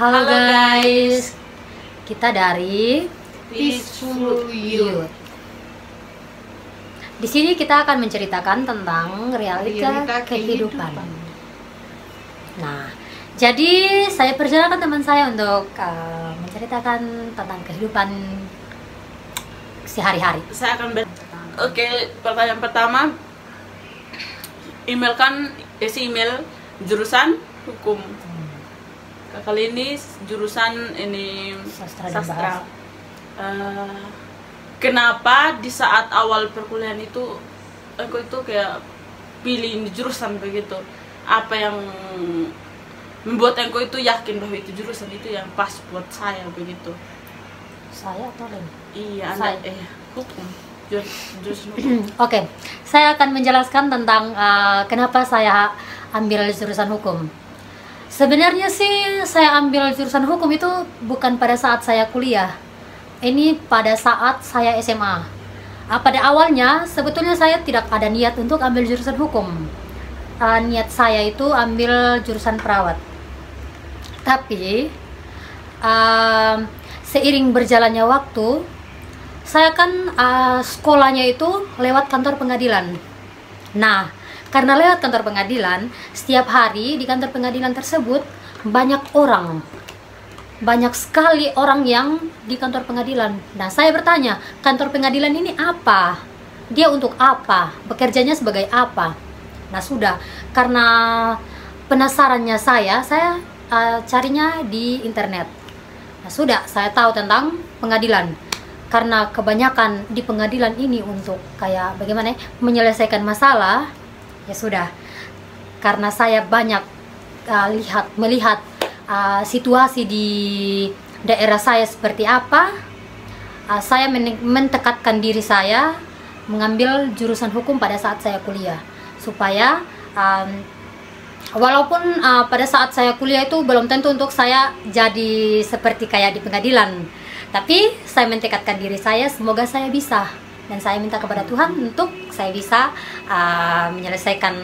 Halo guys, kita dari Peaceful Youth. Di sini kita akan menceritakan tentang realita kehidupan. Nah, jadi saya persilakan teman saya untuk menceritakan tentang kehidupan sehari-hari. Saya akan Oke, pertanyaan pertama, isi email jurusan hukum. Kali ini jurusan ini sastra. Kenapa di saat awal perkuliahan itu aku itu kayak pilih jurusan begitu? Apa yang membuat aku itu yakin bahwa itu jurusan itu yang pas buat saya begitu? Saya atau lain? Iya, hukum. Jurusan hukum. Oke, saya akan menjelaskan tentang kenapa saya ambil jurusan hukum. Sebenarnya sih saya ambil jurusan hukum itu bukan pada saat saya kuliah. Ini pada saat saya SMA. Pada awalnya sebetulnya saya tidak ada niat untuk ambil jurusan hukum. Niat saya itu ambil jurusan perawat. Tapi seiring berjalannya waktu, saya kan sekolahnya itu lewat kantor pengadilan. Nah, karena lewat kantor pengadilan, setiap hari di kantor pengadilan tersebut banyak sekali orang yang di kantor pengadilan. Nah, saya bertanya, kantor pengadilan ini apa? Dia untuk apa? Bekerjanya sebagai apa? Nah, sudah, karena penasarannya saya carinya di internet. Nah, sudah, saya tahu tentang pengadilan. Karena kebanyakan di pengadilan ini untuk kayak bagaimana menyelesaikan masalah, ya sudah, karena saya banyak melihat situasi di daerah saya seperti apa, saya mentekadkan diri saya mengambil jurusan hukum pada saat saya kuliah, supaya walaupun pada saat saya kuliah itu belum tentu untuk saya jadi seperti kayak di pengadilan, tapi saya mentekadkan diri saya, semoga saya bisa. Dan saya minta kepada Tuhan untuk saya bisa menyelesaikan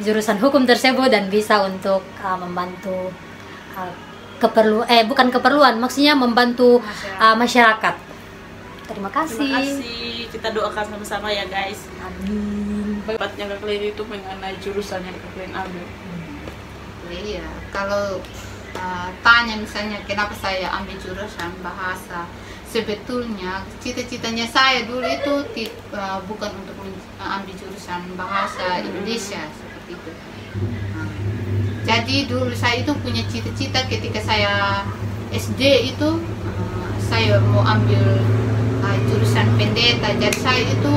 jurusan hukum tersebut dan bisa untuk membantu bukan keperluan, maksudnya membantu masyarakat. Terima kasih. Terima kasih. Kita doakan sama-sama ya guys. Amin. Tepatnya kalian itu mengenai jurusan yang kalian ambil. Iya, kalau tanya misalnya kenapa saya ambil jurusan bahasa, sebetulnya cita-citanya saya dulu itu bukan untuk ambil jurusan bahasa Indonesia seperti itu. Jadi dulu saya itu punya cita-cita ketika saya SD itu saya mau ambil jurusan pendeta. Jadi saya itu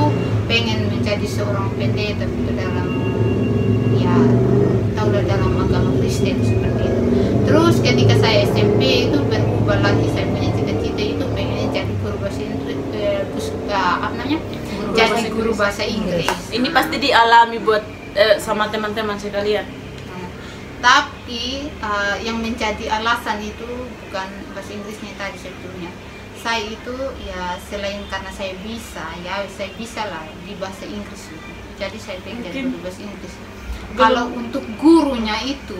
pengen menjadi seorang pendeta dalam dalam agama Kristen seperti itu. Terus ketika saya SMP itu berubah lagi, saya punya cita-cita itu pengen jadi guru bahasa Inggris, jadi guru bahasa Inggris. Ini pasti dialami buat sama teman-teman sekalian. Tapi yang menjadi alasan itu bukan bahasa Inggrisnya tadi sebetulnya. Saya itu ya selain karena saya bisa lah di bahasa Inggris. Jadi saya pengen jadi guru bahasa Inggris. Kalau untuk gurunya itu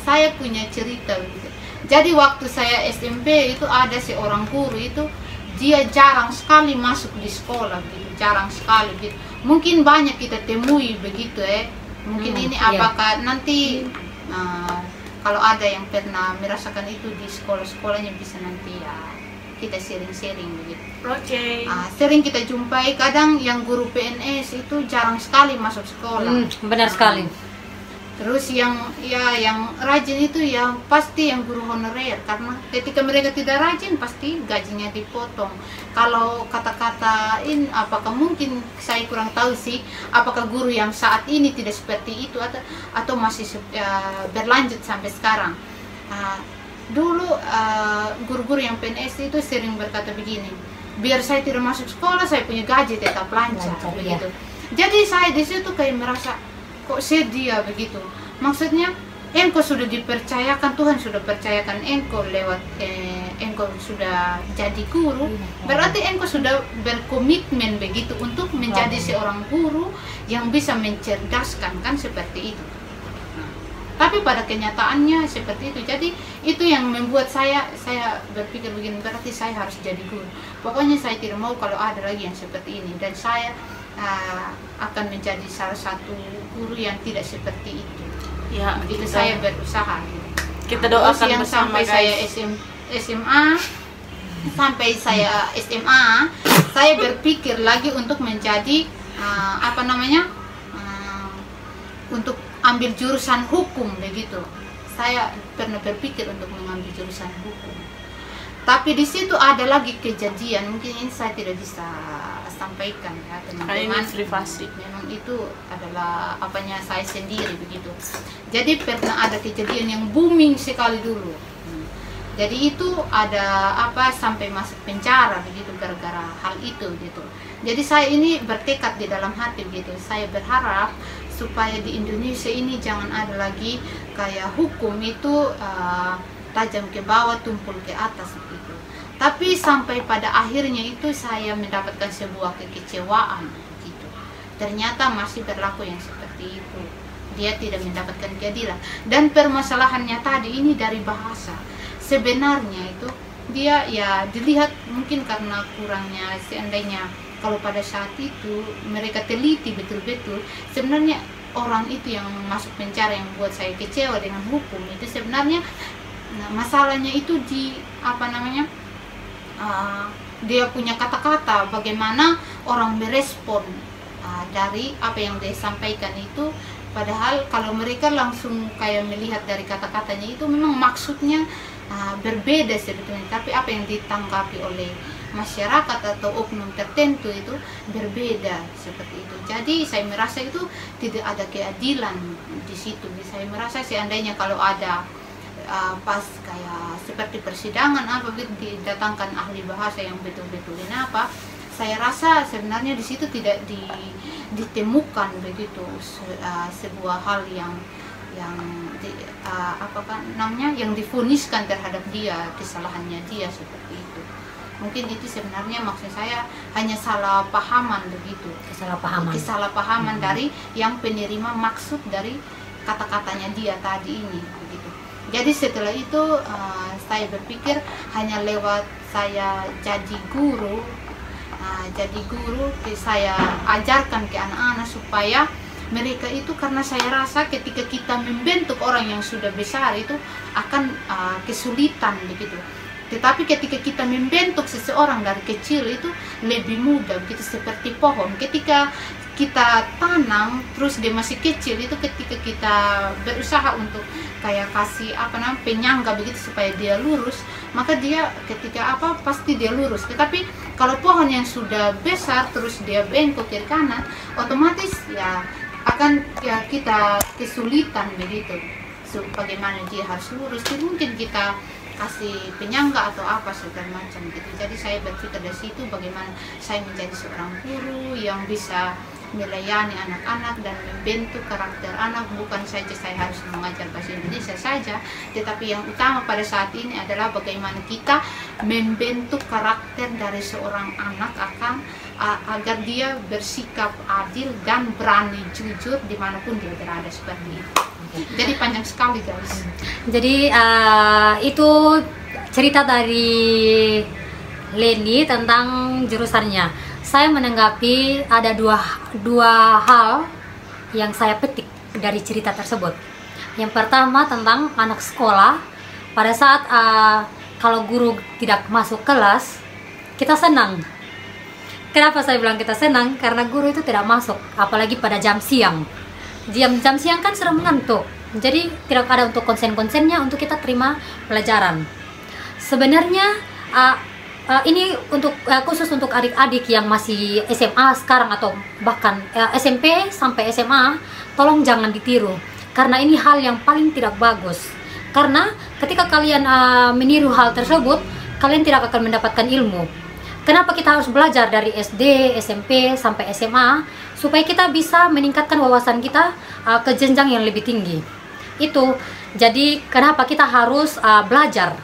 saya punya cerita begitu. Jadi waktu saya SMP itu ada seorang guru itu, dia jarang sekali masuk di sekolah gitu, jarang sekali gitu. Mungkin banyak kita temui begitu mungkin ini apakah nanti kalau ada yang pernah merasakan itu di sekolah-sekolahnya bisa nanti kita sharing-sharing begitu. Oke. Sering kita jumpai kadang yang guru PNS itu jarang sekali masuk sekolah. Benar sekali. Terus yang rajin itu yang pasti yang guru honorer, karena ketika mereka tidak rajin pasti gajinya dipotong. Kalau kata-kata ini apakah mungkin saya kurang tahu sih, apakah guru yang saat ini tidak seperti itu atau masih berlanjut sampai sekarang. Dulu guru-guru yang PNS itu sering berkata begini, biar saya tidak masuk sekolah saya punya gaji tetap lancar begitu. Jadi saya di situ kayak merasa kok sedih begitu. Maksudnya engkau sudah dipercayakan, Tuhan sudah percayakan engkau lewat engkau sudah jadi guru, berarti engkau sudah berkomitmen begitu untuk menjadi seorang guru yang bisa mencerdaskan, kan seperti itu. Tapi pada kenyataannya seperti itu. Jadi itu yang membuat saya berpikir begini, berarti saya harus jadi guru. Pokoknya saya tidak mau kalau ada lagi yang seperti ini, dan saya akan menjadi salah satu guru yang tidak seperti itu. Ya, Itu saya berusaha. Kita doakan Terus yang bersama, sampai saya guys. SMA, saya berpikir lagi untuk menjadi untuk ambil jurusan hukum begitu. Saya pernah berpikir untuk mengambil jurusan hukum. Tapi di situ ada lagi kejadian, mungkin ini saya tidak bisa sampaikan ya teman-teman. Ini privasi. Memang itu adalah saya sendiri begitu. Jadi pernah ada kejadian yang booming sekali dulu. Jadi itu ada sampai masuk penjara begitu gara-gara hal itu gitu. Jadi saya ini bertekad di dalam hati gitu. Saya berharap supaya di Indonesia ini jangan ada lagi kayak hukum itu tajam ke bawah, tumpul ke atas begitu. Tapi sampai pada akhirnya itu saya mendapatkan sebuah kekecewaan begitu. Ternyata masih berlaku yang seperti itu. Dia tidak mendapatkan keadilan. Dan permasalahannya tadi ini dari bahasa. Sebenarnya itu dia ya dilihat mungkin karena kurangnya, seandainya kalau pada saat itu mereka teliti betul-betul, sebenarnya orang itu yang masuk penjara yang buat saya kecewa dengan hukum itu sebenarnya masalahnya itu di dia punya kata-kata, bagaimana orang merespon dari apa yang dia sampaikan itu. Padahal kalau mereka langsung kayak melihat dari kata-katanya itu memang maksudnya berbeda sebetulnya, tapi apa yang ditanggapi oleh masyarakat atau oknum tertentu itu berbeda seperti itu. Jadi saya merasa itu tidak ada keadilan di situ. Saya merasa seandainya kalau ada pas kayak seperti persidangan didatangkan ahli bahasa yang betul-betul saya rasa sebenarnya di situ tidak ditemukan begitu sebuah hal yang divoniskan terhadap dia, kesalahannya dia seperti itu. Mungkin itu sebenarnya maksud saya hanya salah pahaman begitu, kesalahpahaman dari yang penerima maksud dari kata-katanya dia tadi ini begitu. Jadi setelah itu saya berpikir hanya lewat saya jadi guru saya ajarkan ke anak-anak supaya mereka itu, karena saya rasa ketika kita membentuk orang yang sudah besar itu akan kesulitan begitu. Tetapi ketika kita membentuk seseorang dari kecil itu lebih mudah begitu, seperti pohon. Ketika kita tanam terus dia masih kecil itu, ketika kita berusaha untuk kayak kasih penyangga begitu supaya dia lurus, maka dia ketika pasti dia lurus. Tetapi kalau pohon yang sudah besar terus dia bengkok kiri kanan, otomatis ya akan kita kesulitan begitu. Bagaimana dia harus lurus, mungkin kita kasih penyangga atau apa segala macam gitu. Jadi saya berpikir dari situ bagaimana saya menjadi seorang guru yang bisa melayani anak-anak dan membentuk karakter anak. Bukan saja saya harus mengajar bahasa Indonesia saja, tetapi yang utama pada saat ini adalah bagaimana kita membentuk karakter dari seorang anak agar dia bersikap adil dan berani jujur dimanapun dia berada seperti itu. Jadi panjang sekali guys. Jadi itu cerita dari Leni tentang jurusannya. Saya menanggapi ada dua hal yang saya petik dari cerita tersebut. Yang pertama tentang anak sekolah. Pada saat kalau guru tidak masuk kelas, kita senang. Kenapa saya bilang kita senang? Karena guru itu tidak masuk, apalagi pada jam siang. Jam siang kan sudah mengantuk, jadi tidak ada untuk konsen-konsennya untuk kita terima pelajaran. Sebenarnya ini untuk khusus untuk adik-adik yang masih SMA sekarang atau bahkan SMP sampai SMA, tolong jangan ditiru karena ini hal yang paling tidak bagus. Karena ketika kalian meniru hal tersebut, kalian tidak akan mendapatkan ilmu. Kenapa kita harus belajar dari SD, SMP, sampai SMA? Supaya kita bisa meningkatkan wawasan kita ke jenjang yang lebih tinggi. Itu, jadi kenapa kita harus belajar?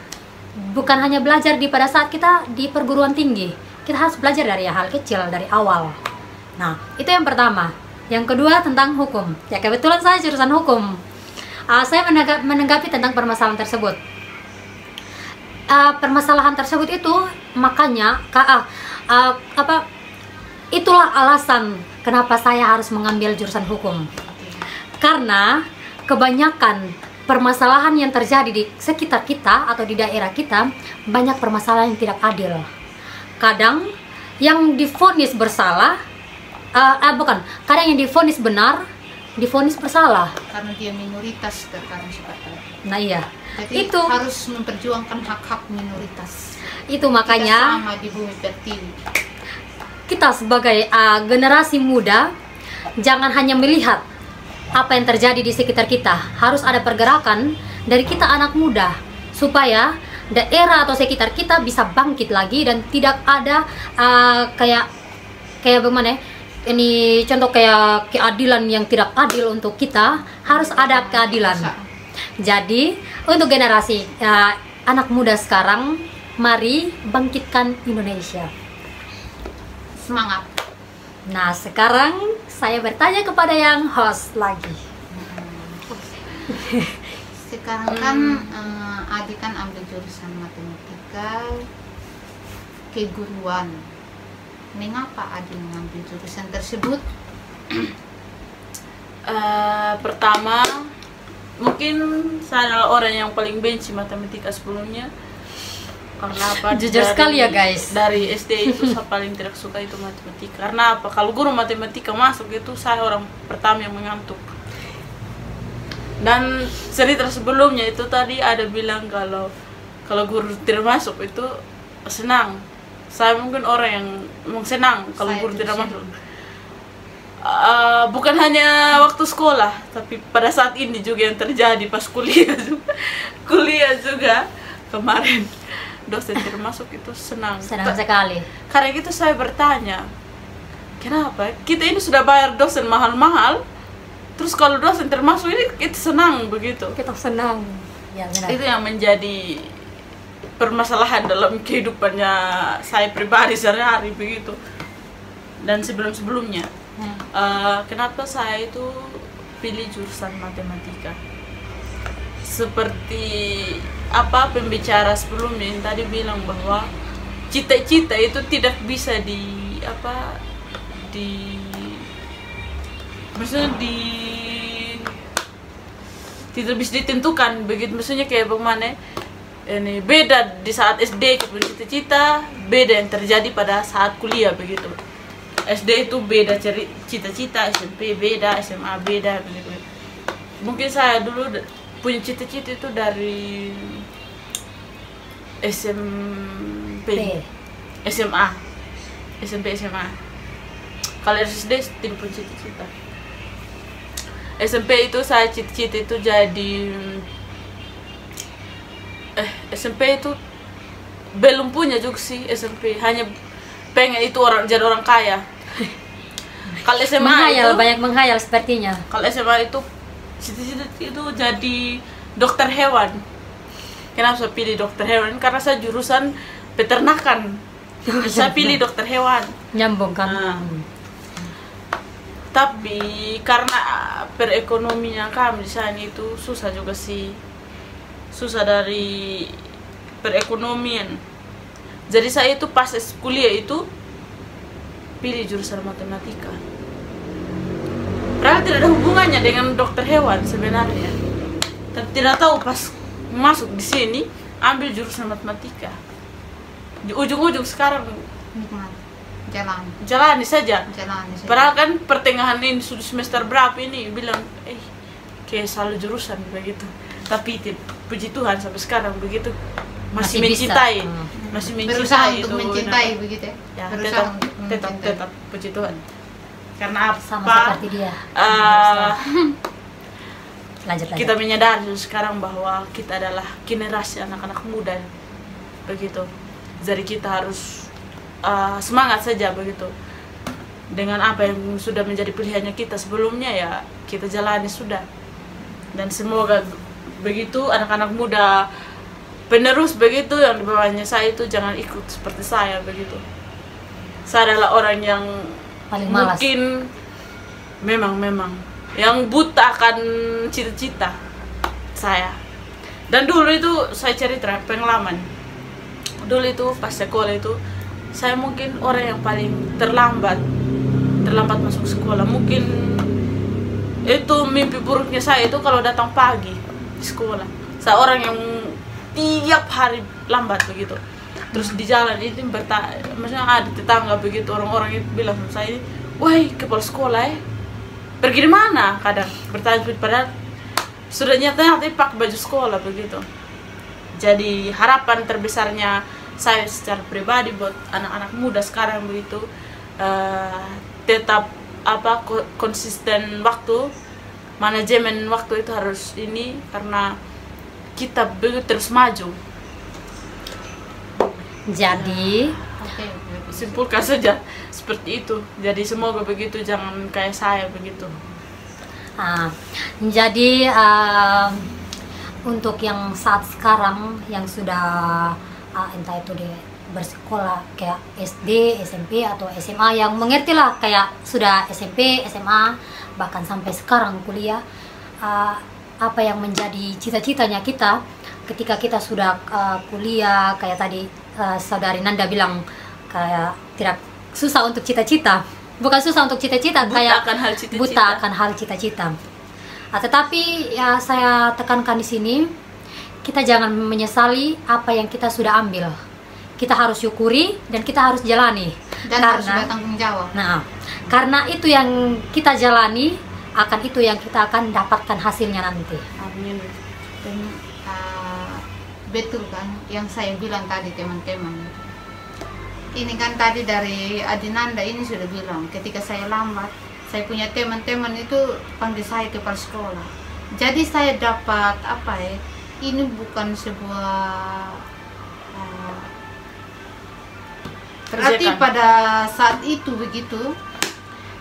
Bukan hanya belajar pada saat kita di perguruan tinggi. Kita harus belajar dari hal kecil, dari awal. Nah, itu yang pertama. Yang kedua tentang hukum. Ya kebetulan saya jurusan hukum. Saya menanggapi tentang permasalahan tersebut. Permasalahan tersebut itu makanya itulah alasan kenapa saya harus mengambil jurusan hukum. Karena kebanyakan permasalahan yang terjadi di sekitar kita atau di daerah kita, banyak permasalahan yang tidak adil. Kadang yang divonis bersalah, kadang yang divonis benar, divonis bersalah. Karena dia minoritas terkadang seperti itu. Nah iya, Jadi itu harus memperjuangkan hak-hak minoritas. itu makanya Kita sama di bumi pertiwi. kita sebagai generasi muda jangan hanya melihat apa yang terjadi di sekitar kita, harus ada pergerakan dari kita anak muda supaya daerah atau sekitar kita bisa bangkit lagi dan tidak ada kayak bagaimana ya? Ini contoh kayak keadilan yang tidak adil untuk kita, harus ada keadilan. Jadi untuk generasi anak muda sekarang, mari bangkitkan Indonesia. Semangat. Nah sekarang saya bertanya kepada yang host lagi. Sekarang kan Adi kan ambil jurusan matematika keguruan. Mengapa Adi mengambil jurusan tersebut? Pertama, mungkin saya adalah orang yang paling benci matematika sebelumnya. Karena apa? Jujur sekali ya guys. Dari SD itu saya paling tidak suka itu matematika. Karena apa? Kalau guru matematika masuk itu saya orang pertama yang mengantuk. Dan cerita sebelumnya itu tadi ada bilang kalau guru tidak masuk itu senang. Saya mungkin orang yang memang senang kalau guru tidak masuk. Bukan hanya waktu sekolah, tapi pada saat ini juga yang terjadi pas kuliah juga. Kuliah juga kemarin dosen tidak masuk itu senang Sekali. Karena gitu saya bertanya, kenapa kita ini sudah bayar dosen mahal-mahal, terus kalau dosen termasuk ini kita senang begitu? Kita senang. Ya, benar. Itu yang menjadi permasalahan dalam kehidupannya saya pribadi sehari-hari begitu. Dan sebelum-sebelumnya, kenapa saya itu pilih jurusan matematika? Seperti apa pembicara sebelumnya yang tadi bilang bahwa cita-cita itu tidak bisa tidak bisa ditentukan begitu, maksudnya kayak bagaimana ini beda di saat SD cita-cita, beda yang terjadi pada saat kuliah begitu. SD itu beda cita-cita, SMP beda, SMA beda begitu. Mungkin saya dulu punya cita-cita itu dari SMP, SMA. Kalau SD tidak punya cita-cita. SMP itu saya cita-cita itu jadi SMP itu belum punya juga sih SMP, hanya pengen itu jadi orang kaya. Kalau SMA itu banyak menghayal sepertinya. Kalau SMA itu cita-cita itu jadi dokter hewan. Kenapa saya pilih dokter hewan? Karena saya jurusan peternakan. Saya pilih dokter hewan. Nyambung kan? Tapi karena perekonomian kami di sana itu susah juga sih. Susah dari perekonomian. Jadi saya itu pas kuliah itu pilih jurusan matematika. Padahal tidak ada hubungannya dengan dokter hewan sebenarnya. Tapi tidak tahu pas masuk di sini ambil jurusan matematika. Di ujung-ujung sekarang Nikmat. Jalani saja. Jalani saja. Padahal kan pertengahan ini sudah semester berapa ini bilang kayak salah jurusan begitu. Tapi puji Tuhan sampai sekarang begitu masih mencintai, masih mencintai untuk mencintai begitu ya. Tetap puji Tuhan. Karena apa? Sama seperti dia. Lanjut. Kita menyadari sekarang bahwa kita adalah generasi anak-anak muda begitu. Jadi kita harus semangat saja begitu. Dengan apa yang sudah menjadi pilihannya kita sebelumnya ya kita jalani sudah. Dan semoga begitu anak-anak muda penerus begitu yang di bawahnya saya itu jangan ikut seperti saya begitu. Saya adalah orang yang paling malas. Mungkin memang yang buta akan cita-cita. saya. Dan dulu itu saya cerita pengalaman. Dulu itu pas sekolah itu saya mungkin orang yang paling terlambat masuk sekolah. Mungkin itu mimpi buruknya saya itu kalau datang pagi di sekolah. Saya orang yang tiap hari lambat begitu. Terus di jalan itu maksudnya ada tetangga begitu, orang-orang itu bilang sama saya, "Woi, kepala sekolah pergi di mana?" Kadang bertanya, padahal sudah nyata-nyata pakai baju sekolah begitu. Jadi harapan terbesarnya saya secara pribadi buat anak-anak muda sekarang begitu, tetap konsisten waktu, manajemen waktu itu harus ini, karena kita begitu terus maju. Jadi Simpulkan saja seperti itu. Jadi semoga begitu, jangan kayak saya begitu. Jadi untuk yang saat sekarang yang sudah entah itu dia bersekolah kayak SD, SMP atau SMA, yang mengerti lah kayak sudah SMP, SMA, bahkan sampai sekarang kuliah, apa yang menjadi cita-citanya kita ketika kita sudah kuliah, kayak tadi saudari Nanda bilang kayak tidak susah untuk cita-cita, bukan susah untuk cita-cita, kayak buta akan hal cita-cita. Tetapi ya saya tekankan di sini, kita jangan menyesali apa yang kita sudah ambil. Kita harus syukuri dan kita harus jalani. Dan harus bertanggung jawab. Nah, karena itu yang kita jalani, akan itu yang kita akan dapatkan hasilnya nanti. Amin. Dan betul kan yang saya bilang tadi teman-teman. Ini kan tadi dari Adinanda ini sudah bilang, ketika saya lambat, saya punya teman-teman itu panggil saya kepala sekolah. Jadi saya dapat ini bukan sebuah berarti pada saat itu begitu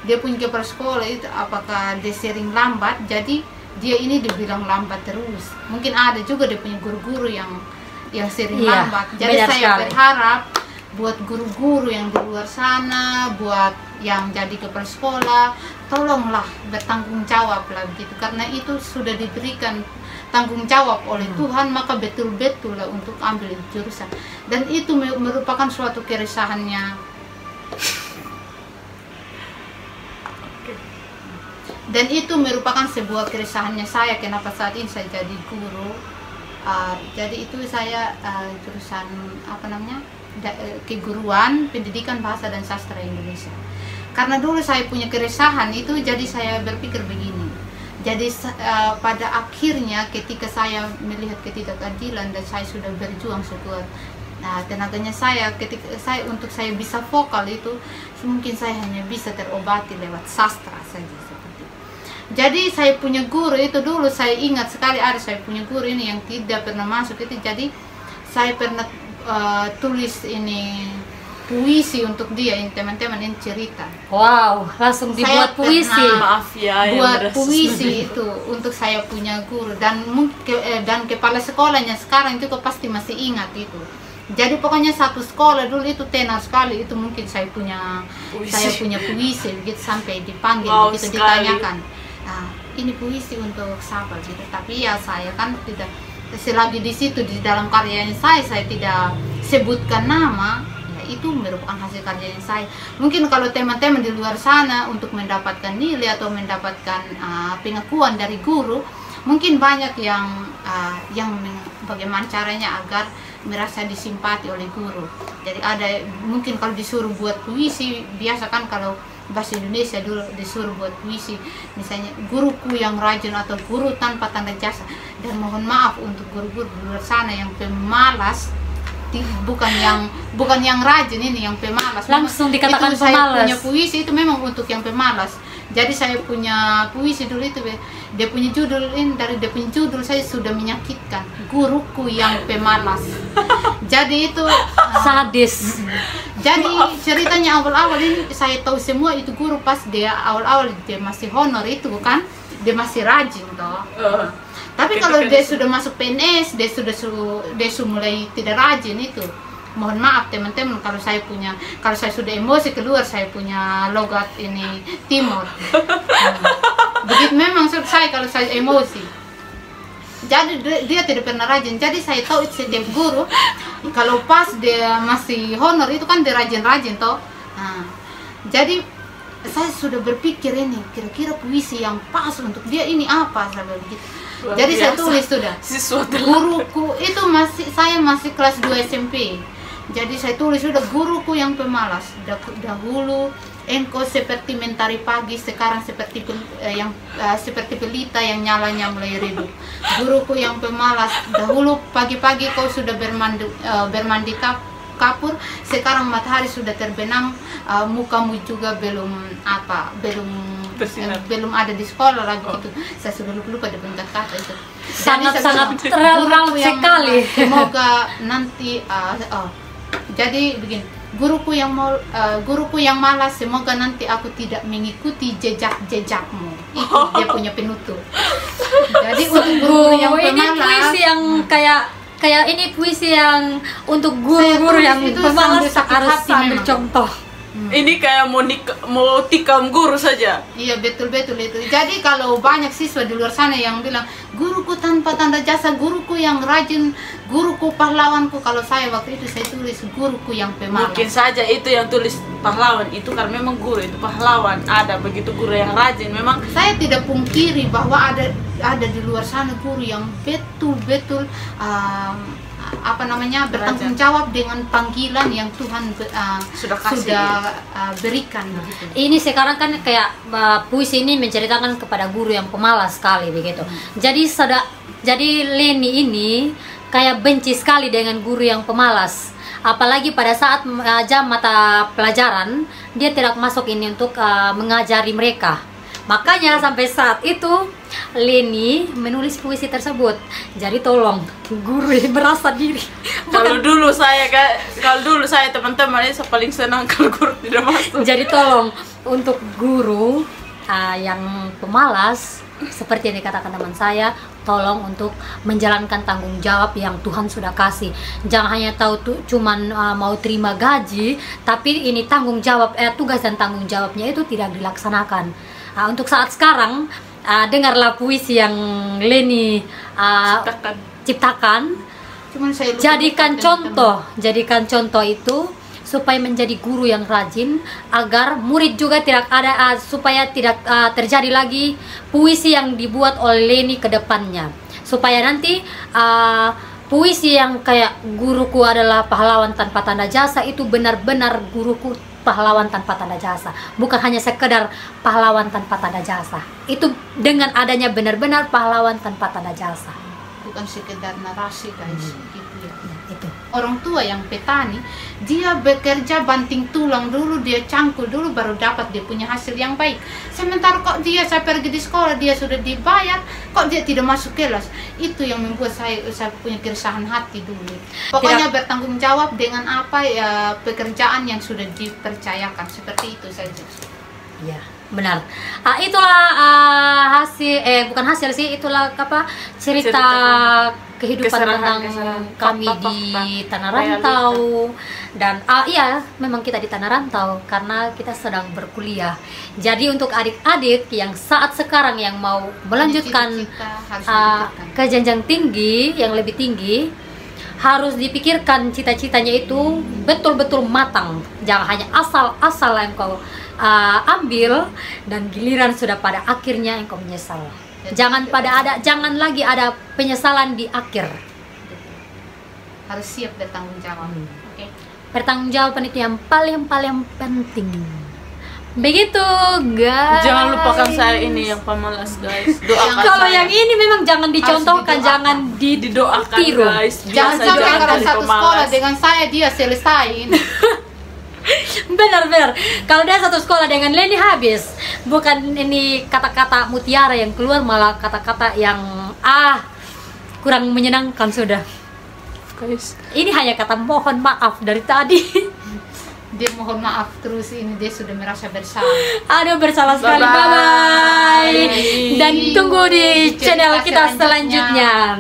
dia punya kepala sekolah itu, apakah dia sering lambat, jadi dia ini dibilang lambat terus. Mungkin ada juga dia punya guru-guru yang sering lambat. Jadi saya berharap buat guru-guru yang di luar sana, buat yang jadi kepala sekolah, tolonglah bertanggung jawab lah begitu, karena itu sudah diberikan tanggung jawab oleh Tuhan, maka betul-betul lah untuk ambil jurusan. Dan itu merupakan suatu keresahannya. Dan itu merupakan sebuah keresahannya saya, kenapa saat ini saya jadi guru. Jadi itu saya jurusan keguruan, pendidikan bahasa dan sastra Indonesia. Karena dulu saya punya keresahan itu, jadi saya berpikir begini. Jadi pada akhirnya ketika saya melihat ketidakadilan dan saya sudah berjuang sekuat tenaganya saya, ketika untuk saya bisa vokal itu, mungkin saya hanya bisa terobati lewat sastra saja. Jadi saya punya guru itu dulu, saya ingat sekali ada saya punya guru ini yang tidak pernah masuk itu. Jadi saya pernah tulis ini puisi untuk dia, ini teman-teman, ini cerita. Wow, langsung dibuat puisi. Maaf ya, buat puisi itu untuk saya punya guru, dan dan kepala sekolahnya sekarang juga pasti masih ingat itu. Jadi pokoknya satu sekolah dulu itu tenar sekali itu, mungkin saya punya puisi begitu, sampai dipanggil begitu, ditanyakan. Ini puisi untuk siapa gitu, tapi ya saya kan tidak, selagi di situ di dalam karyanya saya tidak sebutkan nama, ya itu merupakan hasil karyanya saya. Mungkin kalau teman-teman di luar sana untuk mendapatkan nilai atau mendapatkan pengakuan dari guru, mungkin banyak yang bagaimana caranya agar merasa disimpati oleh guru. Jadi ada mungkin kalau disuruh buat puisi, biasa kan kalau bahasa Indonesia dulu disuruh buat puisi, misalnya guruku yang rajin atau guru tanpa tanda jasa. Dan mohon maaf untuk guru-guru di luar sana yang pemalas, bukan yang rajin, ini yang pemalas. Langsung dikatakan itu pemalas. Saya punya puisi itu memang untuk yang pemalas. Jadi saya punya puisi dulu itu, dia punya judul ini, dari dia punya judul saya sudah menyakitkan, guruku yang pemalas. Jadi itu sadis. Jadi ceritanya awal-awal ini saya tahu semua itu guru pas dia awal-awal dia masih honor itu kan, dia masih rajin toh. Tapi kalau dia sudah masuk PNS, dia sudah mulai tidak rajin itu. Mohon maaf teman-teman kalau saya sudah emosi keluar, saya punya logat ini Timur. Begitu memang saya kalau saya emosi. Jadi dia tidak pernah rajin. Jadi saya tahu itu setiap guru kalau pas dia masih honor itu kan dia rajin-rajin toh. Nah, jadi saya sudah berpikir ini kira-kira puisi yang pas untuk dia ini apa, saya begitu. Jadi saya tulis sudah. Guruku itu saya masih kelas 2 SMP. Jadi saya tulis sudah, guruku yang pemalas. Dahulu engkau seperti mentari pagi, sekarang seperti seperti pelita yang nyalanya mulai redup. Guruku yang pemalas, dahulu pagi-pagi kau sudah bermandi kapur, sekarang matahari sudah terbenam, mukamu juga belum ada di sekolah lagi itu. Saya sudah lupa dengan kata itu. Sangat relevant sekali. Semoga nanti jadi begini, guruku yang malas, semoga nanti aku tidak mengikuti jejak-jejakmu. Itu dia punya penutur. Jadi untuk guru yang pemalas, ini puisi yang kayak ini puisi yang untuk guru-guru yang pemalas harus ambil contoh. Ini kayak mau tikam guru saja. Iya, betul-betul itu. Jadi kalau banyak siswa di luar sana yang bilang guruku tanpa tanda jasa, guruku yang rajin, guruku pahlawanku, kalau saya waktu itu saya tulis guruku yang pemalas. Mungkin saja itu yang tulis pahlawan itu karena memang guru itu pahlawan. Ada begitu guru yang rajin. Memang saya tidak pungkiri bahwa ada di luar sana guru yang betul-betul bertanggung jawab dengan panggilan yang Tuhan sudah berikan begitu. Ini sekarang kan kayak puisi ini menceritakan kepada guru yang pemalas sekali begitu. Jadi Leni ini kayak benci sekali dengan guru yang pemalas. Apalagi pada saat jam mata pelajaran dia tidak masuk ini untuk mengajari mereka. Makanya sampai saat itu Leni menulis puisi tersebut. Jadi tolong guru ini merasa diri. Kalau dulu saya teman-teman ini paling senang kalau guru tidak masuk. Jadi tolong untuk guru yang pemalas seperti yang dikatakan teman saya, tolong untuk menjalankan tanggung jawab yang Tuhan sudah kasih. Jangan hanya tahu cuman mau terima gaji, tapi ini tanggung jawab tugas dan tanggung jawabnya itu tidak dilaksanakan. Untuk saat sekarang dengarlah puisi yang Leni ciptakan. Cuman saya jadikan contoh itu supaya menjadi guru yang rajin, agar murid juga tidak ada supaya tidak terjadi lagi puisi yang dibuat oleh Leni ke depannya, supaya nanti puisi yang kayak guruku adalah pahlawan tanpa tanda jasa itu benar-benar guruku pahlawan tanpa tanda jasa, bukan hanya sekedar pahlawan tanpa tanda jasa. Itu dengan adanya benar-benar pahlawan tanpa tanda jasa, bukan sekedar narasi guys. Gitu ya. Itu orang tua yang petani, dia bekerja banting tulang dulu, dia cangkul dulu baru dapat dia punya hasil yang baik. Sementara kok saya pergi di sekolah, dia sudah dibayar, kok dia tidak masuk kelas. Itu yang membuat saya punya keresahan hati dulu. Pokoknya bertanggung jawab dengan apa ya pekerjaan yang sudah dipercayakan, seperti itu saja. ya benar. Itulah bukan hasil sih, itulah cerita kehidupan tentang kami di Tanah Rantau. Dan iya, memang kita di Tanah Rantau karena kita sedang berkuliah. Jadi untuk adik-adik yang saat sekarang yang mau melanjutkan ke jenjang tinggi yang lebih tinggi, harus dipikirkan cita-citanya itu betul-betul matang. Jangan hanya asal-asal yang kau ambil dan giliran sudah pada akhirnya engkau menyesal. Jangan lagi ada penyesalan di akhir. Harus siap bertanggung jawab. Okay. Pertanggungjawaban itu yang paling penting. Begitu, guys. Jangan lupakan saya ini yang pemalas, guys. Doakan kalau yang ini memang jangan dicontohkan, jangan didoakan, ditiru. guys. Jangan sampai kalau satu sekolah dengan saya dia selesai ini. Benar. Kalau dia satu sekolah dengan Leni habis. Bukan ini kata-kata mutiara yang keluar, malah kata-kata yang kurang menyenangkan sudah. Guys, ini hanya kata mohon maaf dari tadi. Dia mohon maaf terus, ini dia sudah merasa bersalah. Aduh, bersalah sekali. Bye-bye. Dan tunggu di channel kita selanjutnya.